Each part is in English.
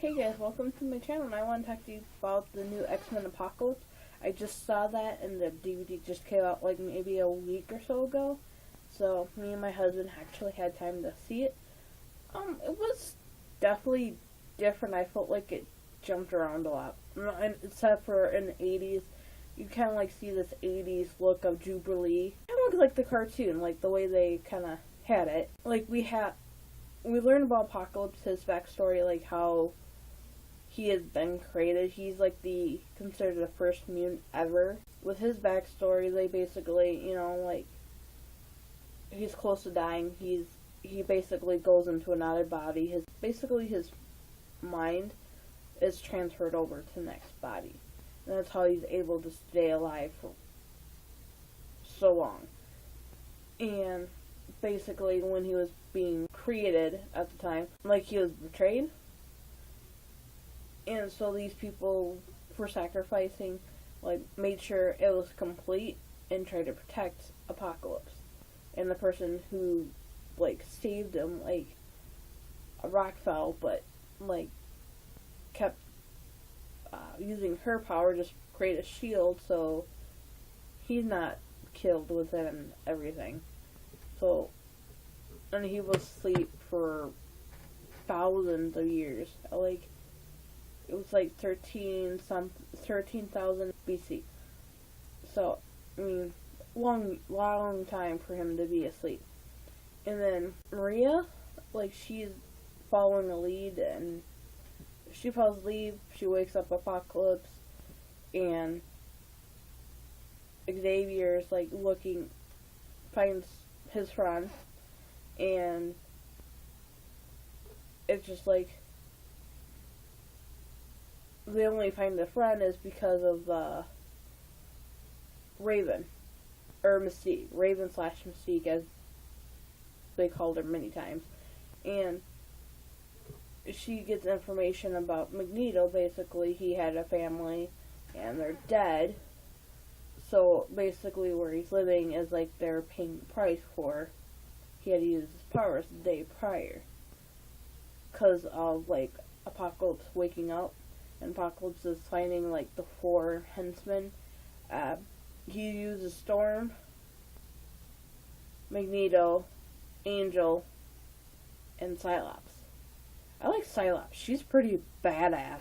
Hey guys, welcome to my channel, and I want to talk to you about the new X-Men Apocalypse. I just saw that, and the DVD just came out like maybe a week or so ago, so me and my husband actually had time to see it. It was definitely different. I felt like it jumped around a lot, and except for in the 80s, you kind of like see this 80s look of Jubilee. Kind of looked like the cartoon, like the way they kind of had it. Like we learned about Apocalypse, his backstory, like how he has been created. He's like considered the first mutant ever. With his backstory, they basically, like he's close to dying. He basically goes into another body. His mind is transferred over to the next body. And that's how he's able to stay alive for so long. And basically when he was being created at the time, like he was betrayed. And so these people, for sacrificing, like, made sure it was complete and tried to protect Apocalypse. And the person who, like, saved him, like, a rock fell, but, like, kept using her power to create a shield, so he's not killed within everything. So, and he was asleep for thousands of years. Like, it was like 13,000 BC. So, I mean, long time for him to be asleep. And then Maria, like, she's following a lead, and she falls asleep. She wakes up Apocalypse, and Xavier's like finds his friend, and it's just like they only find the friend is because of Raven, or Mystique, Raven/Mystique, as they called her many times, and she gets information about Magneto. Basically, he had a family, and they're dead. So basically, where he's living is like they're paying the price for. He had to use his powers the day prior, because of like Apocalypse waking up. And Apocalypse is finding like the 4 henchmen. He uses Storm, Magneto, Angel, and Cyclops. I like Cyclops. She's pretty badass,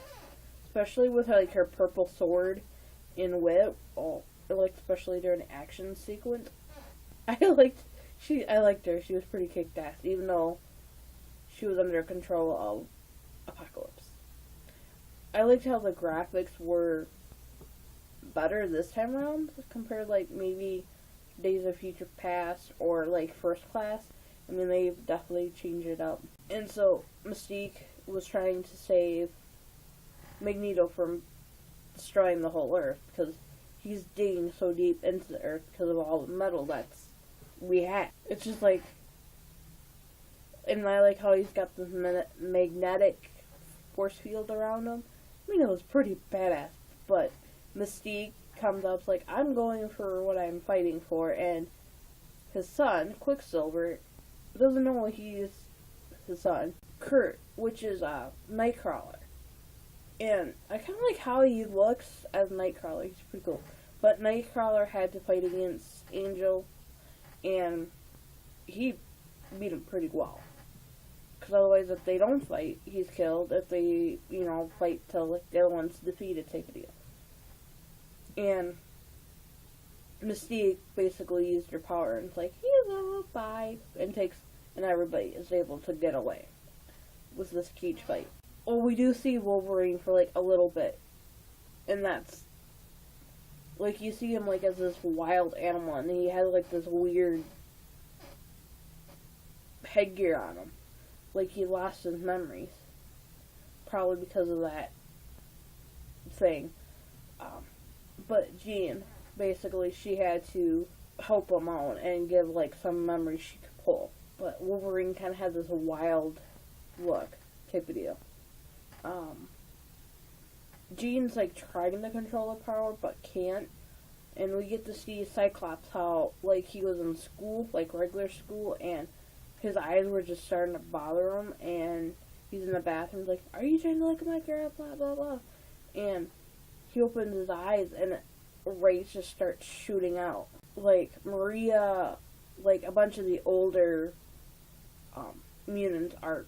especially with like her purple sword and whip. Like especially during the action sequence. I liked her. She was pretty kicked ass, even though she was under control of Apocalypse. I liked how the graphics were better this time around compared like maybe Days of Future Past or like First Class. I mean, they've definitely changed it up. And so Mystique was trying to save Magneto from destroying the whole Earth, because he's digging so deep into the Earth because of all the metal we have. It's just like, and I like how he's got this magnetic force field around him. I mean, it was pretty badass, but Mystique comes up like, I'm going for what I'm fighting for, and his son, Quicksilver, doesn't know he's his son, Kurt, which is Nightcrawler. And I kind of like how he looks as Nightcrawler. He's pretty cool. But Nightcrawler had to fight against Angel, and he beat him pretty well. Because otherwise, if they don't fight, he's killed. If they, fight till like the other one's defeated, type of deal. And Mystique basically used her power and it's like, hello, bye, and everybody is able to get away with this cage fight. Well, we do see Wolverine for like a little bit, and that's like you see him like as this wild animal, and he has like this weird headgear on him. Like he lost his memories. Probably because of that thing. But Jean, basically, she had to help him out and give like some memories she could pull. But Wolverine kind of has this wild look type of deal. Jean's like trying to control the power but can't. And we get to see Cyclops how like he was in school, like regular school, and his eyes were just starting to bother him, and he's in the bathroom, like, "Are you trying to look at my girl?" Blah blah blah, and he opens his eyes and rays just start shooting out. Like Maria, like a bunch of the older mutants are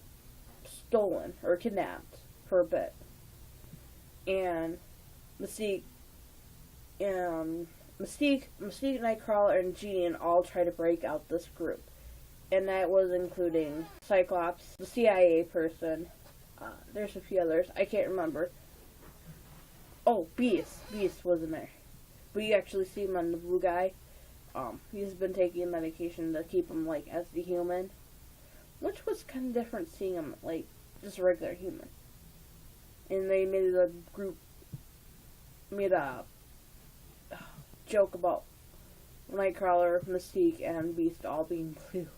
stolen or kidnapped for a bit, and Mystique, Nightcrawler, and Jean all try to break out this group, and that was including Cyclops, the CIA person. There's a few others I can't remember. Oh, Beast was in there, but you actually see him on the blue guy. He's been taking medication to keep him like as the human, which was kind of different seeing him like just a regular human. And they made a joke about Nightcrawler, Mystique, and Beast all being blue.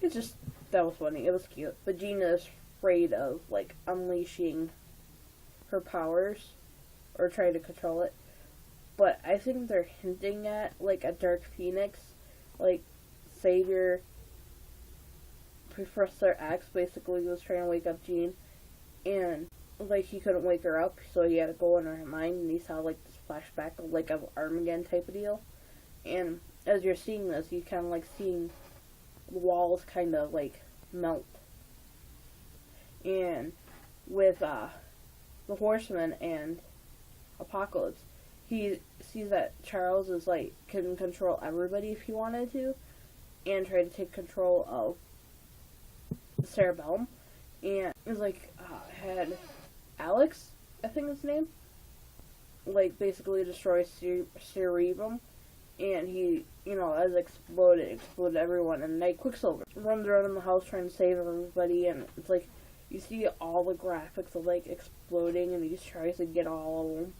That was funny. It was cute. But Jean is afraid of like unleashing her powers or trying to control it. But I think they're hinting at like a Dark Phoenix, like Savior. Professor X basically was trying to wake up Jean, and like he couldn't wake her up, so he had to go in her mind, and he saw like this flashback of like a Armageddon type of deal. And as you're seeing this, you kind of like seeing the walls kind of like melt. And with the Horseman and Apocalypse, he sees that Charles is like can control everybody if he wanted to, and try to take control of the Cerebellum, and it was like had Alex, I think his name, like basically destroys Cerebellum, and he, as exploded everyone, and Night Quicksilver runs around in the house trying to save everybody, and it's like you see all the graphics of like exploding, and he just tries to get all of them.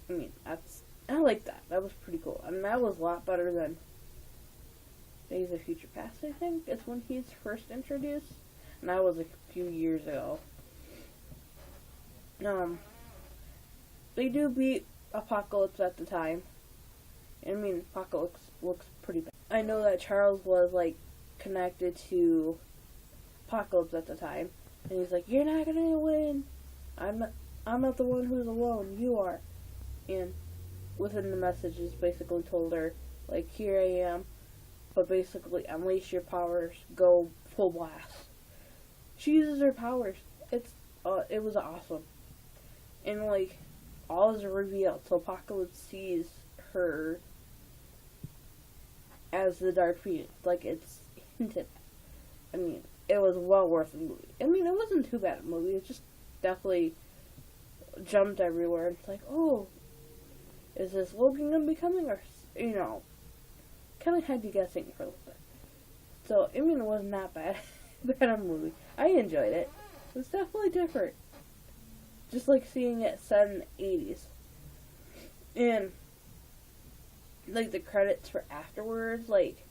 I mean, I like that. That was pretty cool. I mean, that was a lot better than Days of Future Past, I think, is when he's first introduced. And that was a few years ago. They do beat Apocalypse at the time. I mean, Apocalypse looks pretty bad. I know that Charles was, like, connected to Apocalypse at the time. And he's like, "You're not gonna win. I'm not the one who's alone. You are." And within the messages basically told her, like, "Here I am. But basically, unleash your powers, go full blast." She uses her powers. It was awesome. And like, all is revealed. So Apocalypse sees her as the Dark Phoenix. Like, it's hinted at. I mean, it was well worth the movie. I mean, it wasn't too bad a movie. It just definitely jumped everywhere. It's like, oh, is this Logan gonna be coming? Or, kind of had you guessing for a little bit. So, I mean, it wasn't that bad. Bad a movie. I enjoyed it. It was definitely different. Just like seeing it set in the 80s. And, like, the credits for afterwards, like,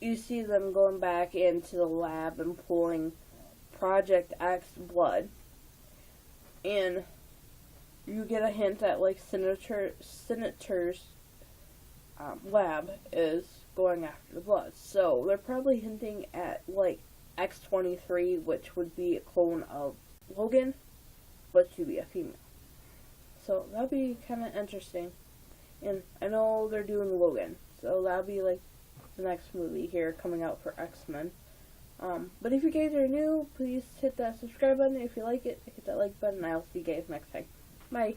you see them going back into the lab and pulling Project X blood. And you get a hint that, like, Senator's lab is going after the blood. So they're probably hinting at like X-23, which would be a clone of Logan, but to be a female. So that'll be kind of interesting. And I know they're doing Logan, so that'll be like the next movie here coming out for X-Men. But if you guys are new, please hit that subscribe button. If you like it, hit that like button. I'll see you guys next time. Bye.